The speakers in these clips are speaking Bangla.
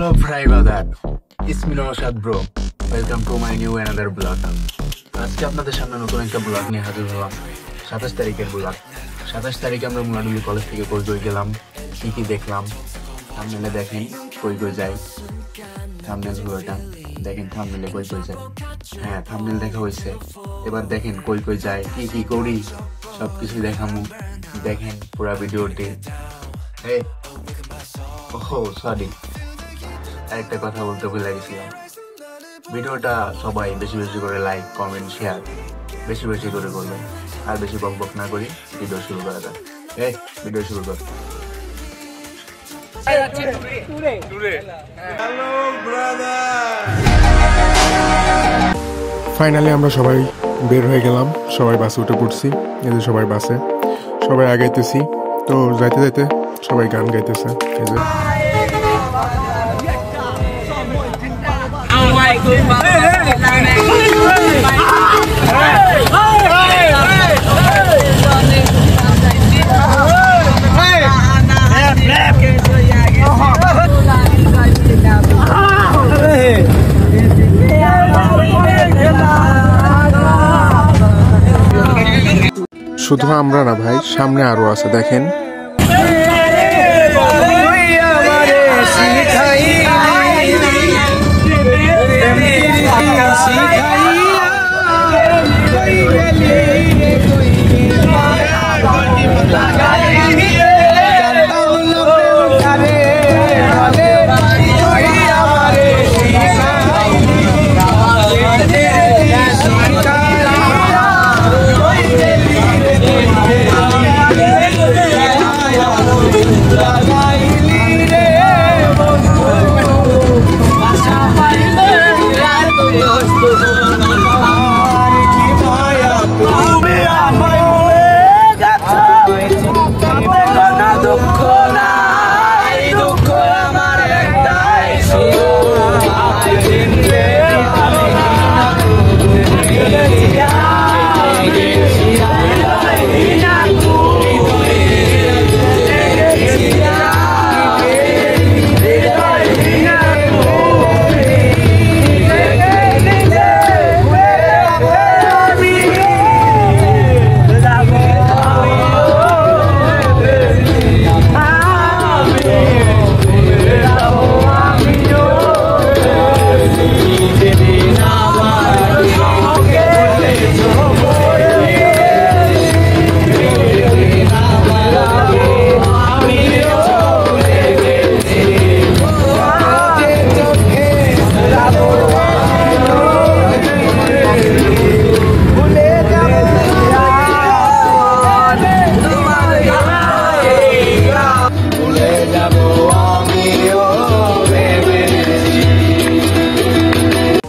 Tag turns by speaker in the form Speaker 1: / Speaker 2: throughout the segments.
Speaker 1: Hello brother, it's me Naushad bro. Welcome to my new another vlog. আজকে আপনাদের সামনে নতুন একটা ব্লগ নিয়ে হাজির হলাম। 27 তারিখের ব্লগ। 27 তারিখে আমরা মুলাডুলি কলেজ থেকে কই গেলাম, কি দেখলাম থাম্বনেলে দেখেন কই যাই। থাম্বনেল ভিডিওটা দেখেন, থাম্বনেলে কই যায়। হ্যাঁ, থাম্বনেল দেখা হয়েছে। এবার দেখেন কই যায়, কি করি সবকিছু দেখামু। দেখেন পুরো ভিডিওটি। সরি, একটা কথা বলতে ভুলে গেছিলাম। ভিডিওটা সবাই বেশি করে লাইক, কমেন্ট, শেয়ার বেশি করে করবেন। আর বেশি বকবক না করি, ভিডিও শুরু করা যাক। ভিডিও শুরু কর।
Speaker 2: ফাইনালি আমরা সবাই বের হয়ে গেলাম, সবাই বাসে উঠে পড়ছি। এই যে সবাই বাসে, সবাই আগাইতেছি। তো যাইতে সবাই গান গাইতেছে। এই যে শুধু আমরা না ভাই, সামনে আরো আছে, দেখেন।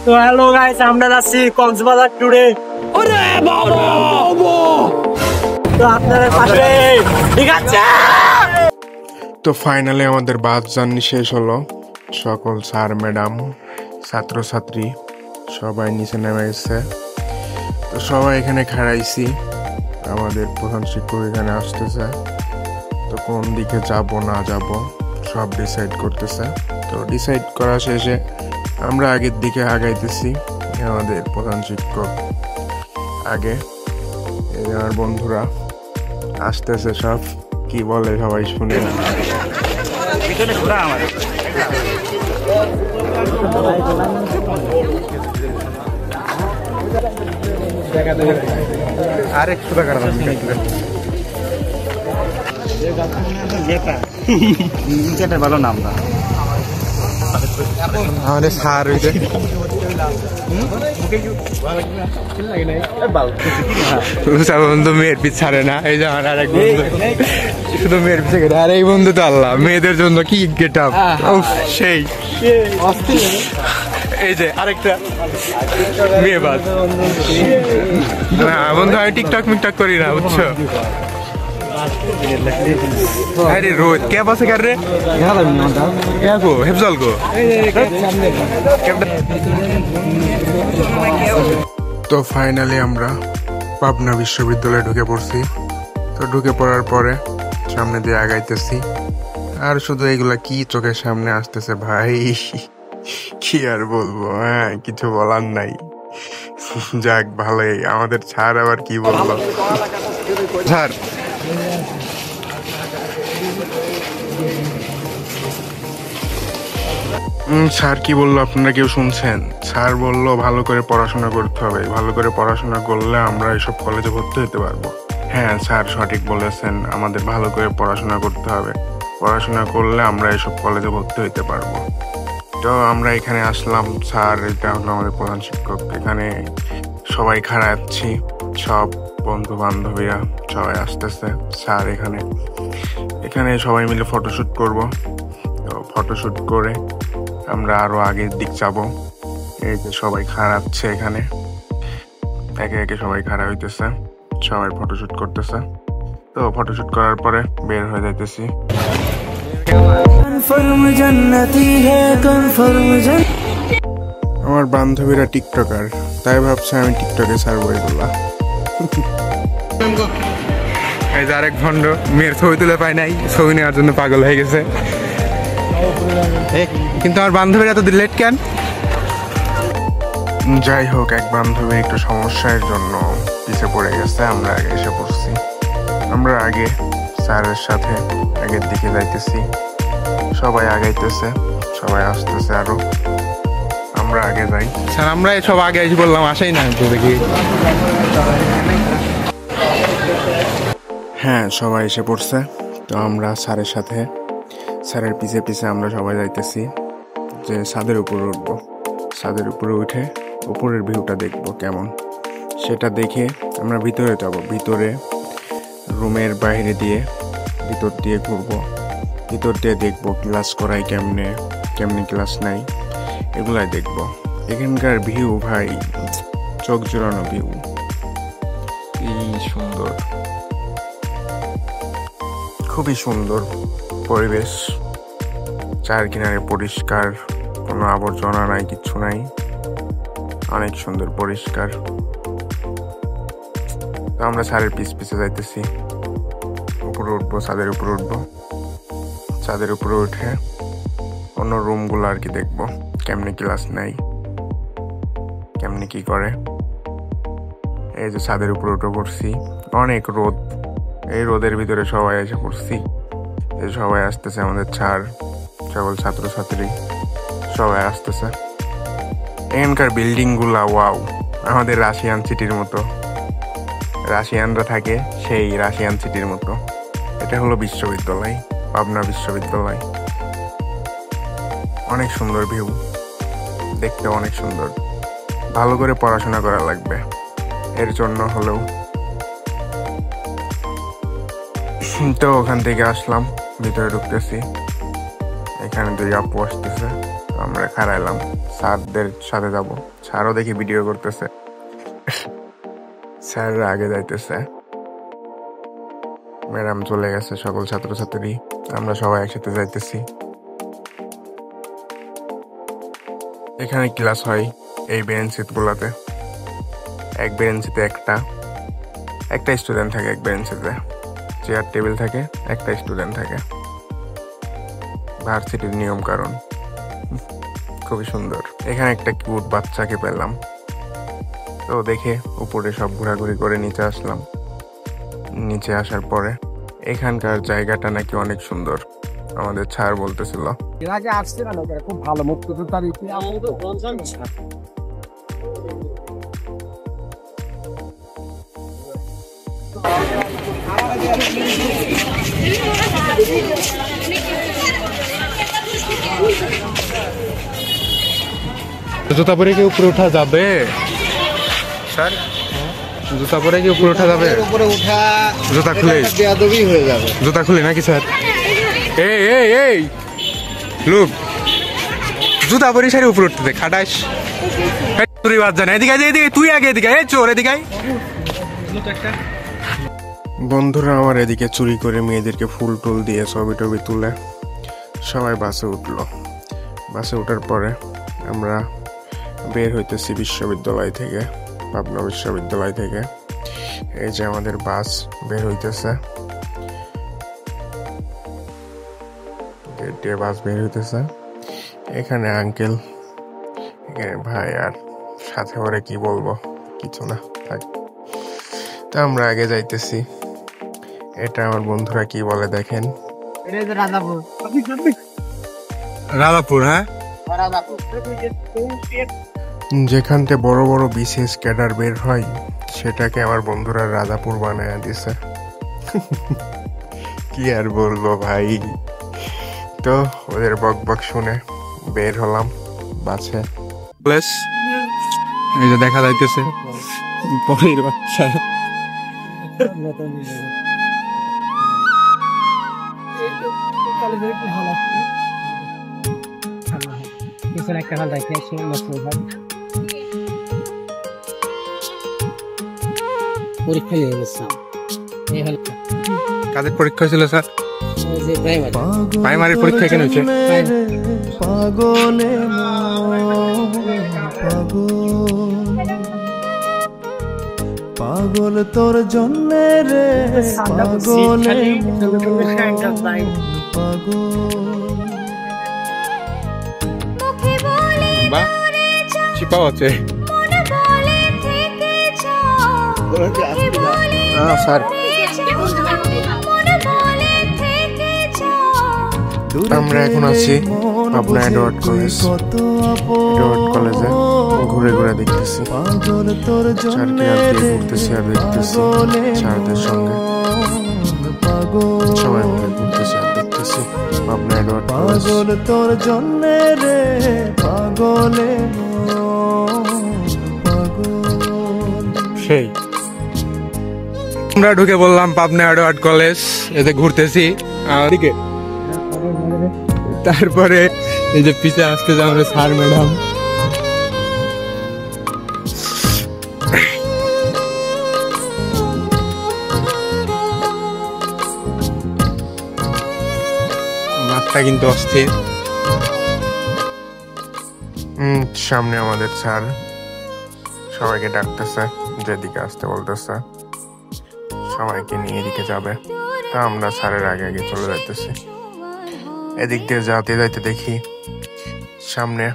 Speaker 3: তো হ্যালো গাইস, আমরা যাচ্ছি কক্সবাজার ট্যুরে। তো আপনাদের পাশে, ঠিক আছে।
Speaker 2: তো ফাইনালি আমাদের বাস জার্নি শেষ হলো। সকল স্যার ম্যাডাম, ছাত্রছাত্রী সবাই নিচে নেমে গেছে। তো সবাই এখানে খাড়াইছি। আমাদের প্রধান শিক্ষক এখানে আসতেছে। তো কোন দিকে যাব না যাব সব ডিসাইড করতেছে। তো ডিসাইড করা শেষে আমরা আগের দিকে আগাইতেছি। আমাদের প্রধান শিক্ষক আগে, আমার বন্ধুরা আসতেছে। সব কি বলে সবাই শুনে।
Speaker 4: আরেকটু টাকা ভালো নাম না
Speaker 2: আমাদের স্যার হইতে বন্ধু মেয়ের পিছ ছাড়ে না। এই যে আমার আরেক বন্ধু শুধু মেয়ের পিছে গেছে। আর এই বন্ধু তো আল্লাহ, মেয়েদের জন্য কি গেট আপ সেই। এই যে আরেকটা মেয়ে বাদ। বন্ধু আমি টিকটক মিকটক করি না, বুঝছো। अरे रोज क्या बस कर रहे क्या को हेफजल को। তো ফাইনালি আমরা পাবনা বিশ্ববিদ্যালয়ে ঢুকে পড়ছি। তো ঢুকে পড়ার পরে সামনে দিয়ে আগাইতেছি। আর শুধু এগুলা কি চোখের সামনে আসতেছে ভাই, কি আর বলবো, হ্যাঁ কিছু বলার নাই। যাক ভালোই, আমাদের স্যার আবার কি বললো। স্যার স্যার কি বললো আপনারা কেউ শুনছেন? স্যার বললো ভালো করে পড়াশোনা করতে হবে, ভালো করে পড়াশোনা করলে আমরা এসব কলেজে ভর্তি হতে পারবো। হ্যাঁ স্যার সঠিক বলেছেন, আমাদের ভালো করে পড়াশোনা করতে হবে, পড়াশোনা করলে আমরা এসব কলেজে ভর্তি হইতে পারবো। তো আমরা এখানে আসলাম, স্যার এটা হলো আমাদের প্রধান শিক্ষক, এখানে সবাই খাড়া আছি, সব বন্ধু বান্ধবীরা সবাই আসতেছে। স্যার এখানে এখানে সবাই মিলে ফটোশুট করব। তো ফটোশুট করে আমরা আরো আগের দিক যাবো। এই যে সবাই খাড়াচ্ছে এখানে, একে একে সবাই খাড়া হইতেছে, সবাই ফটোশুট করতেছে। তো ফটোশুট করার পরে বের হয়ে যাইতেছি। আমার বান্ধবীরা টিকটকার, তাই ভাবছে আমি টিকটকে ছাড়বো এগুলা। এই যে আরেক ভণ্ড মেয়ের ছবি তুলে পায় নাই, ছবি নেওয়ার জন্য পাগল হয়ে গেছে। কিন্তু আমার বান্ধবীরা এত লেট কেন? যাই হোক, এক বান্ধবী একটু সমস্যার জন্য পিছিয়ে পড়ে গেছে, আমরা আগে এসে পড়ছি। আমরা আগে স্যারের সাথে আগের দিকে যাইতেছি, সবাই আগাইতেছে, সবাই আসতেছে আরো, আমরা আগে যাই। স্যার আমরা সব আগে এসে বললাম, আসেই না তো দেখি। হ্যাঁ সবাই এসে পড়ছে। তো আমরা স্যারের সাথে, স্যারের পিছে পিছে আমরা সবাই যাইতেছি যে ছাদের উপরে উঠবো। ছাদের উপরে উঠে উপরের ভিউটা দেখবো কেমন, সেটা দেখে আমরা ভিতরে যাব। ভিতরে রুমের বাইরে দিয়ে ভিতর দিয়ে ঘুরবো, ভিতর দিয়ে দেখবো ক্লাস করাই কেমনে, কেমনে ক্লাস নাই, এগুলাই দেখবো। এখানকার ভিউ ভাই চোখ জোড়ানো ভিউ, কি সুন্দর, খুবই সুন্দর পরিবেশ। চার কিনারে পরিষ্কার, কোনো আবর্জনা নাই, কিচ্ছু নাই, অনেক সুন্দর পরিষ্কার। তো আমরা ছাদের পিছে যাইতেছি, উপরে উঠবো, ছাদের উপরে উঠবো। ছাদের উপরে উঠে অন্য রুমগুলো আর কি দেখবো, কেমনে ক্লাস নাই, কেমনে কি করে। এই যে ছাদের উপরে উঠে পড়ছি, অনেক রোদ, এই রোদের ভিতরে সবাই এসে পড়ছি। এই সবাই আসতেছে, আমাদের স্যার, সকল ছাত্রছাত্রী সবাই আসতেছে। এখানকার বিল্ডিং গুলা ওয়াও, আমাদের রাশিয়ান সিটির মতো, রাশিয়ানরা থাকে সেই রাশিয়ান সিটির মতো। এটা হলো বিশ্ববিদ্যালয়, পাবনা বিশ্ববিদ্যালয়। অনেক সুন্দর ভিউ, দেখতে অনেক সুন্দর। ভালো করে পড়াশোনা করা লাগবে এর জন্য হলেও। তো ওখান থেকে আসলাম, ভিতরে ঢুকতেছি, এখানে দুই আপু আসতেছে, আমরা খাড়াইলাম, স্যারদের সাথে যাব। স্যারও দেখি ভিডিও করতেছে, স্যাররা আগে যাইতেছে, ম্যাডাম চলে গেছে, সকল ছাত্রছাত্রী আমরা সবাই একসাথে যাইতেছি। এখানে ক্লাস হয় এই বেঞ্চিত গুলাতে, এক বেঞ্চিতে একটা স্টুডেন্ট থাকে, এক বেঞ্চিতে চেয়ার টেবিল থাকে, একটা স্টুডেন্ট থাকে, ভার্সিটির নিয়ম কারণ। খুবই সুন্দর। এখানে একটা কিউট বাচ্চাকে পেলাম, তো দেখে উপরে সব ঘোরাঘুরি করে নিচে আসলাম। নিচে আসার পরে এখানকার জায়গাটা নাকি অনেক সুন্দর, আমাদের স্যার বলতেছিল।
Speaker 3: এর আগে আসছে না, খুব ভালো মুক্তিযোদ্ধার ইতিহাস।
Speaker 2: জুতা পরে কি উপরে উঠা যাবে স্যার? জুতা পরে কি উপরে উঠা যাবে?
Speaker 4: উপরে উঠা
Speaker 2: জুতা খুলে
Speaker 4: বেয়াদবি হয়ে যাবে।
Speaker 2: জুতা খুলে নাকি স্যার? এই এই এই লোক জুতা পরে সারি উপরে উঠতে খাটাস, তুই বাদ জানা। এদিকে এদিকে তুই আগে, এদিকে এই চোর, এদিকে। বন্ধুরা আমার এদিকে চুরি করে মেয়েদেরকে ফুল টুল দিয়ে ছবি টবি তুলে সবাই বাসে উঠলো। বাসে ওঠার পরে আমরা বের হইতেছি বিশ্ববিদ্যালয় থেকে, পাবনা বিশ্ববিদ্যালয় থেকে। এই যে আমাদের বাস বের হইতেছে। দিয়ে বাস বের হইতেছে। এখানে আঙ্কেল, এখানে ভাই, আর সাথে করে কি বলবো, কিছু না, থাক। তো আমরা আগে যাইতেছি। এটা আমার বন্ধুরা কি বলে দেখেন।
Speaker 4: রাধাপুর, হ্যাঁ।
Speaker 2: যেখান থেকে বড় বড় বিশেষ ক্যাডার বের হয় সেটাকে আমার বন্ধুরা রাধাপুর বানায় দিছে। কি আর বলবো ভাই। তো ওদের বক বক শুনে বের হলাম বাসে।
Speaker 4: এই যে দেখা যাইতেছে পরের বাচ্চা।
Speaker 3: পরীক্ষা নিয়ে গেছি।
Speaker 4: কাদের পরীক্ষা ছিল স্যার? প্রাইমারি পরীক্ষা কেন হয়েছে?
Speaker 5: পাগলে পাগল তোর জন্য রে, পাগলে
Speaker 4: বা চিপা আছে
Speaker 2: স্যার, আমরা এখন আছি পাবনা এডওয়ার্ড কলেজ। এডওয়ার্ড কলেজে ঘুরে ঘুরে দেখতেছি, চারকে আর দিয়ে ঘুরতেছি আর দেখতেছি স্যারদের সঙ্গে সবাই মিলে ঘুরতেছি আর দেখতেছি পাবনা এডওয়ার্ড কলেজ।
Speaker 5: পাগল তোর জন্য রে, পাগলে
Speaker 4: সেই আমরা ঢুকে বললাম পাবনা এডওয়ার্ড কলেজ, এতে ঘুরতেছি দিকে। তারপরে এই যে পিছে আসতে আমাদের স্যার ম্যাডাম। মাঠটা কিন্তু অস্থির।
Speaker 2: সামনে আমাদের স্যার সবাইকে ডাকতেছে, যেদিকে আসতে বলতেছে, সবাইকে নিয়ে এদিকে যাবে। তা আমরা স্যারের আগে আগে চলে যাইতেছি। এদিক দিয়ে যাতে যাইতে দেখি সামনে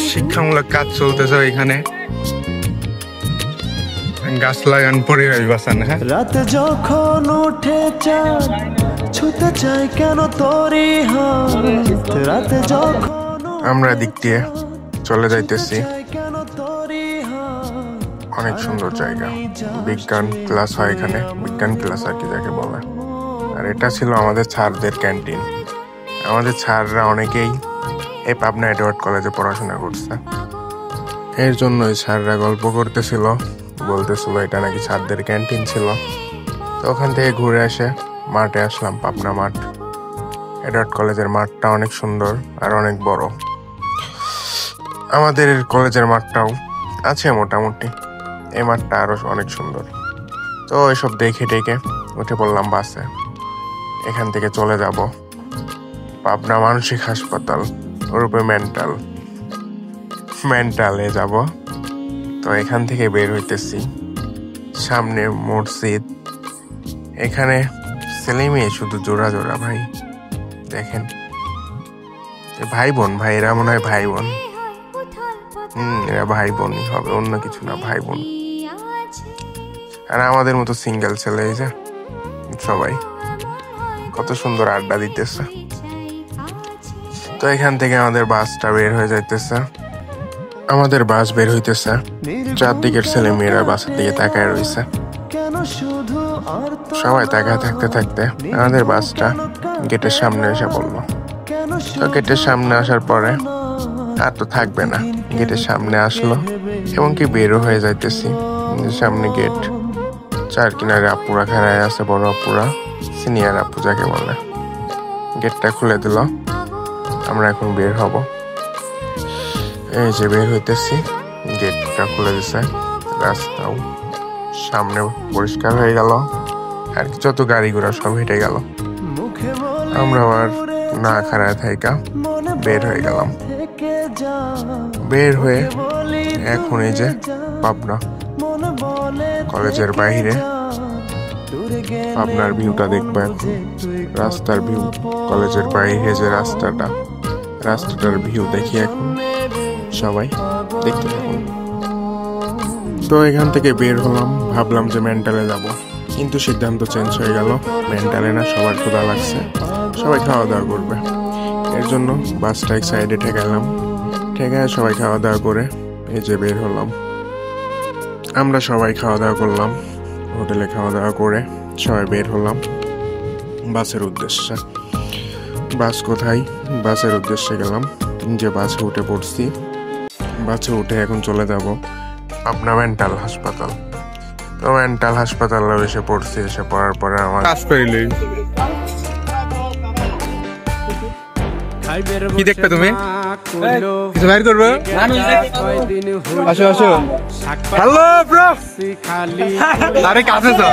Speaker 4: শিক্ষামূলক কাজ চলতেছে এখানে, গাছ লাগান পরিবেশ বাঁচান। হ্যাঁ,
Speaker 5: রাত যখন উঠে চাঁদ ছুতে চাই কেন তোরই হাত, রাত যখন
Speaker 2: আমরা দিক দিয়ে চলে যাইতেছি।
Speaker 5: কেন তোরই হাত,
Speaker 2: অনেক সুন্দর জায়গা, বিজ্ঞান ক্লাস হয় এখানে, বিজ্ঞান ক্লাস আর কি যাকে বলে। আর এটা ছিল আমাদের স্যারদের ক্যান্টিন। আমাদের স্যাররা অনেকেই এই পাবনা এডওয়ার্ড কলেজে পড়াশোনা করছে, এর জন্যই স্যাররা গল্প করতেছিল, বলতেছিল এটা নাকি স্যারদের ক্যান্টিন ছিল। তো ওখান থেকে ঘুরে এসে মাঠে আসলাম, পাবনা মাঠ। এডওয়ার্ড কলেজের মাঠটা অনেক সুন্দর আর অনেক বড়। আমাদের কলেজের মাঠটাও আছে মোটামুটি, এই মাঠটা আরো অনেক সুন্দর। তো এসব দেখে টেকে উঠে পড়লাম বাসে। এখান থেকে চলে যাব পাবনা মানসিক হাসপাতাল, ওরূপে মেন্টালে যাব। তো এখান থেকে বের হইতেছি, সামনে মসজিদ। এখানে ছেলে মেয়ে শুধু জোড়া জোড়া ভাই, দেখেন ভাই বোন, ভাই এরা মনে হয় ভাই বোন। এরা ভাই বোনই হবে, অন্য কিছু না, ভাই বোন। আর আমাদের মতো সিঙ্গেল ছেলে, এই যে সবাই কত সুন্দর আড্ডা দিতেছে। তো এখান থেকে আমাদের বাসটা বের হয়ে যাইতেছে, আমাদের বাস বের হইতেছে। চারদিকের ছেলে মেয়েরা বাসের দিকে তাকায় রয়েছে।
Speaker 5: কেন শুধু আর
Speaker 2: সবাই তাকায় থাকতে থাকতে আমাদের বাসটা গেটের সামনে এসে পড়লো। তো গেটের সামনে আসার পরে আর তো থাকবে না, গেটের সামনে আসলো এবং কি বেরো হয়ে যাইতেছি। সামনে গেট, চার কিনারে আপুরা খেলায় আছে, বড় আপুরা, সিনিয়র আপু যাকে বলে। গেটটা খুলে দিল, আমরা এখন বের হব। এই যে বের হইতেছি, গেটটা খুলে দিছে, রাস্তাও সামনে পরিষ্কার হয়ে গেল, আর যত গাড়ি ঘোড়া সব হেঁটে গেল। আমরা আবার না খাড়ায় থাইকা বের হয়ে গেলাম। বের হয়ে এখন এই যে পাবনা কলেজের বাইরে আপনার ভিউটা দেখবো এখন, রাস্তার ভিউ, কলেজের বাইরে যে রাস্তাটার ভিউ দেখি এখন, সবাই দেখতে থাকুন। তো এখান থেকে বের হলাম, ভাবলাম যে মেন্টালে যাব, কিন্তু সিদ্ধান্ত চেঞ্জ হয়ে গেল। মেন্টালে না, সবার ক্ষুধা লাগছে, সবাই খাওয়া দাওয়া করবে। এর জন্য বাসটা এক সাইডে ঠেকালাম, ঠেকায় সবাই খাওয়া দাওয়া করে এই যে বের হলাম। আমরা সবাই খাওয়া দাওয়া করলাম, হোটেলে খাওয়া দাওয়া করে সবাই বের হলাম বাসের উদ্দেশ্যে। বাস কোথায়? বাসের উদ্দেশ্যে গেলাম, যে বাসে উঠে পড়ছি। বাসে উঠে এখন চলে যাব আপনার মেন্টাল হাসপাতাল। তো মেন্টাল হাসপাতালে এসে পড়ছি, এসে পড়ার পরে আমার
Speaker 4: কাজ করিলি কি দেখবে তুমি? কিছু বাইর করবো? আসো আসো। হ্যালো ব্রো, আরে কাছে তো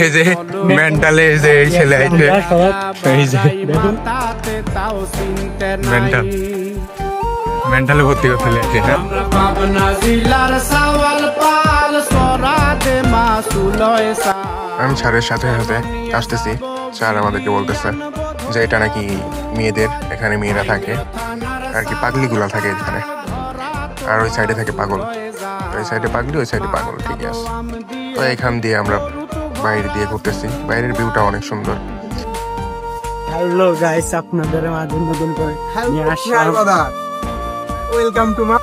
Speaker 4: এই যে মেন্টালে এই যে এই ছেলে আইছে, এই যে মেন্টালে ভর্তি করে ফেলে আছে। হ্যাঁ,
Speaker 2: আমি স্যারের সাথে সাথে আসতেছি, স্যার আমাদেরকে বলতেছে যে এটা নাকি মেয়েদের, এখানে মেয়েরা থাকে আর কি, পাগলিগুলা থাকে এখানে, আর ওই সাইডে থাকে পাগল। ওই সাইডে পাগলি, ওই সাইডে পাগল, ঠিক আছে। তো এখান দিয়ে আমরা বাইরে দিয়ে ঘুরতেছি, বাইরের ভিউটা অনেক সুন্দর।
Speaker 3: হ্যালো গাইস, আপনাদের মাঝে নতুন করে নিয়ে আসলাম। ওয়েলকাম টু মা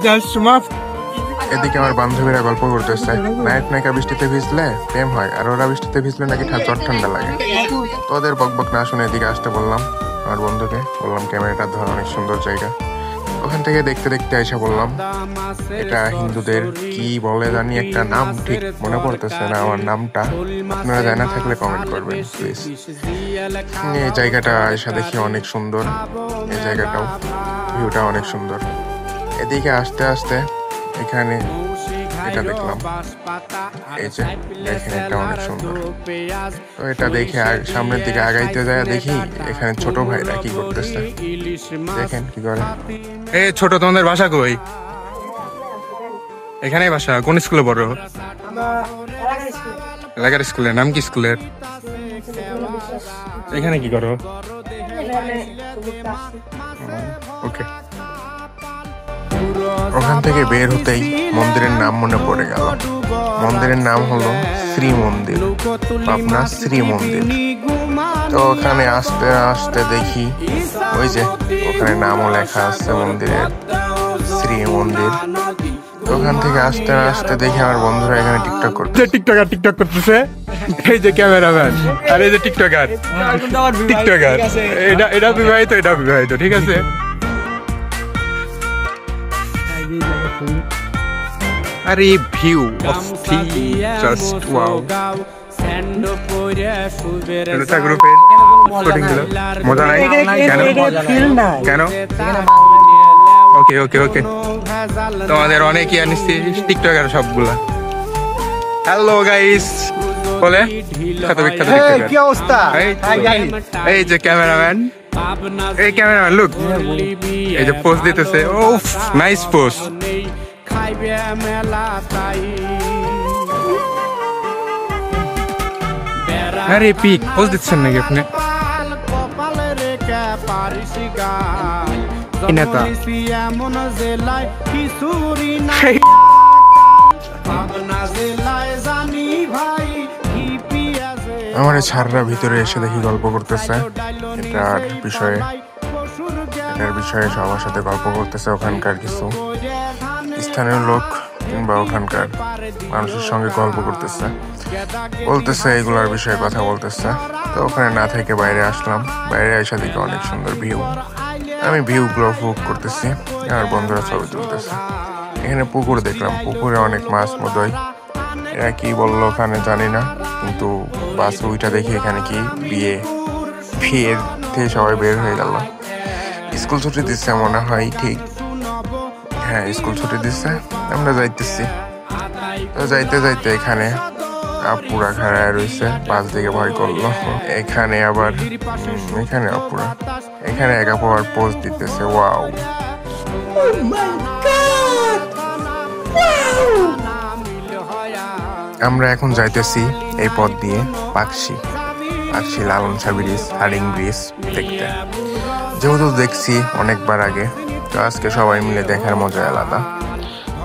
Speaker 3: জাস্ট মা।
Speaker 2: এদিকে আমার বান্ধবীরা গল্প করতেছে, নায়ক নায়িকা বৃষ্টিতে ভিজলে প্রেম হয়, আর ওরা বৃষ্টিতে ভিজলে নাকি জ্বর ঠান্ডা লাগে। তো ওদের বকবক না শুনে এদিকে আসতে বললাম, আমার বন্ধুকে বললাম ক্যামেরাটা ধর, অনেক সুন্দর জায়গা। ওখান থেকে দেখতে দেখতে এসে বললাম এটা হিন্দুদের কি বলে জানি একটা নাম, ঠিক মনে পড়তেছে না আমার নামটা, আপনারা জানা থাকলে কমেন্ট করবেন প্লিজ। এই জায়গাটা এসে দেখি অনেক সুন্দর, এই জায়গাটাও ভিউটা অনেক সুন্দর। এদিকে আস্তে আস্তে এখানে এটা দেখলাম, এই যে দেখেন এটা অনেক সুন্দর। তো এটা দেখে সামনের দিকে আগাইতে যায়, দেখি এখানে ছোট ভাইরা কি করতেছে, দেখেন কি করে।
Speaker 4: এ ছোট, তোমাদের বাসা কই? এখানেই বাসা? কোন স্কুলে পড়ো? এলাকার স্কুলের নাম কি স্কুলের? এখানে কি করো? ওকে।
Speaker 2: ওখান থেকে বের হতেই মন্দিরের নাম মনে পড়ে গেল। মন্দিরের নাম হলো শ্রী মন্দির, পাবনা শ্রী মন্দির। তো ওখানে আসতে আসতে দেখি ওই যে ওখানে নামও লেখা আছে মন্দিরের, শ্রী মন্দির। ওখান থেকে আসতে আসতে দেখি আমার বন্ধুরা এখানে টিকটক করছে।
Speaker 4: টিকটক করতেছে, এই যে ক্যামেরাম্যান, আর এই যে টিকটকার। এটা বিবাহিত, এটা বিবাহিত, ঠিক আছে। আরে ভিউ জাস্ট ওয়াও। মজা নাই কেন? কেন? ওকে ওকে ওকে, তোমাদের অনেকই আনিছি টিকটকার সবগুলা। হ্যালো গাইস বলে
Speaker 3: কি অবস্থা?
Speaker 4: এই যে ক্যামেরাম্যান, এই ক্যামেরাম্যান লুক, এই যে পোজ দিতেছে। ওফ, নাইস পোজ। আরে পিক পোজ দিচ্ছেন নাকি আপনি? নেতা
Speaker 2: আমার ছাড়রা ভিতরে এসে দেখি গল্প করতেছে এটার বিষয়ে, সবার সাথে গল্প করতেছে। ওখানকার কিছু স্থানীয় লোক কিংবা ওখানকার মানুষের সঙ্গে গল্প করতেছে, বলতেছে এগুলার বিষয়ে কথা বলতেছে। তো ওখানে না থেকে বাইরে আসলাম, বাইরে এসে দেখি অনেক সুন্দর ভিউ। আমি ভিউগুলো উপভোগ করতেছি, আর বন্ধুরা ছবি তুলতেছে। এখানে পুকুর দেখলাম, পুকুরে অনেক মাছ মদয়। এরা কি বললো ওখানে জানি না, কিন্তু বাস ওইটা দেখি এখানে কি বিয়ে থেকে সবাই বের হয়ে গেল। স্কুল ছুটি দিচ্ছে মনে হয়, ঠিক হ্যাঁ স্কুল ছুটি দিচ্ছে। আমরা যাইতেছি, তো যাইতে যাইতে এখানে আপুরা খাড়ায় রয়েছে, পাশ দিকে ভয় করলো। এখানে আবার এখানে আপুরা, এখানে এক আপু আর পোজ দিতেছে। ওয়াও, আমরা এখন যাইতেছি এই পথ দিয়ে পাকশি লালন শাহ ব্রিজ, হারিং ব্রিজ দেখতে। যেহেতু দেখছি অনেকবার আগে, তো আজকে সবাই মিলে দেখার মজা আলাদা।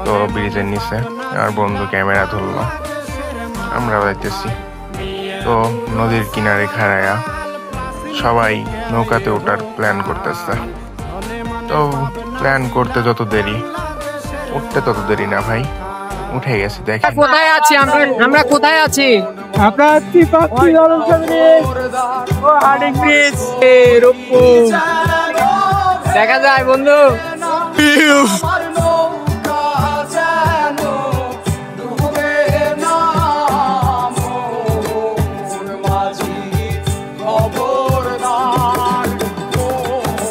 Speaker 2: তো ব্রিজের নিচে আমার বন্ধু ক্যামেরা ধরলো, আমরা যাইতেছি। তো নদীর কিনারে খাড়ায়া সবাই নৌকাতে ওঠার প্ল্যান করতেছে। তো প্ল্যান করতে যত দেরি, উঠতে তত দেরি না ভাই, উঠে গেছি। দেখেন
Speaker 3: কোথায় আছি আমরা কোথায় আছি? আমরা আছি পাখি লালন শাহ ব্রিজ ও হার্ডিং ব্রিজ, রূপপুর দেখা যায় বন্ধু।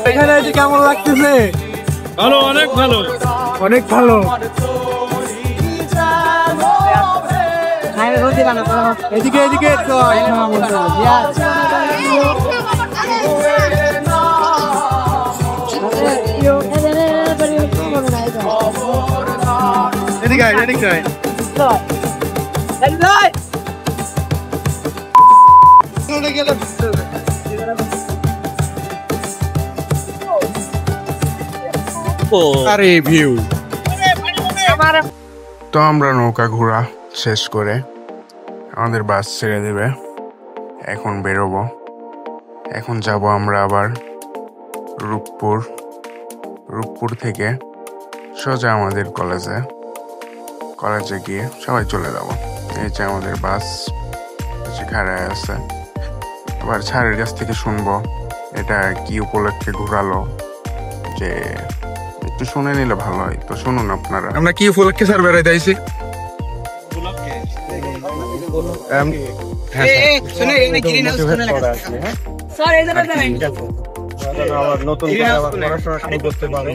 Speaker 3: এখানে এসে কেমন লাগতেছে? ভালো, অনেক ভালো, অনেক ভালো। এদিকে এদিকে
Speaker 2: তো আমরা নৌকা ঘোরা শেষ করে আমাদের বাস ছেড়ে দেবে, এখন বেরোবো। এখন যাব আমরা আবার রূপপুর থেকে সোজা আমাদের কলেজে গিয়ে সবাই চলে যাব। এই যে আমাদের বাস খাড়ায় আছে। আবার স্যারের কাছ থেকে শুনবো এটা কি উপলক্ষে ঘোরালো, যে একটু শুনে নিলে ভালো হয়। তো শুনুন আপনারা।
Speaker 4: আমরা কি উপলক্ষে স্যার বেড়াইতে আইছি?
Speaker 3: নতুন পড়াশোনা শুরু করতে পারে,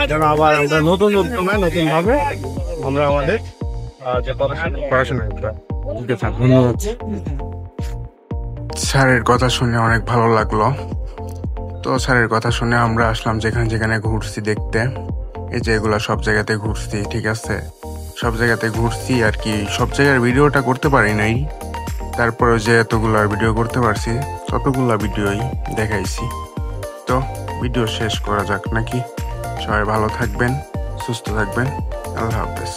Speaker 3: যেন আবার আমরা নতুন উদ্যমে নতুন ভাবে আমরা আমাদের যে পড়াশোনা। ধন্যবাদ।
Speaker 2: স্যারের কথা শুনে অনেক ভালো লাগলো। তো স্যারের কথা শুনে আমরা আসলাম যেখানে যেখানে ঘুরছি দেখতে। এই যে এগুলা সব জায়গাতে ঘুরছি, ঠিক আছে, সব জায়গাতে ঘুরছি আর কি। সব জায়গার ভিডিওটা করতে পারি নাই, তারপরে যে এতগুলা ভিডিও করতে পারছি ততগুলা ভিডিওই দেখাইছি। তো ভিডিও শেষ করা যাক নাকি? সবাই ভালো থাকবেন, সুস্থ থাকবেন, আল্লাহ হাফেজ।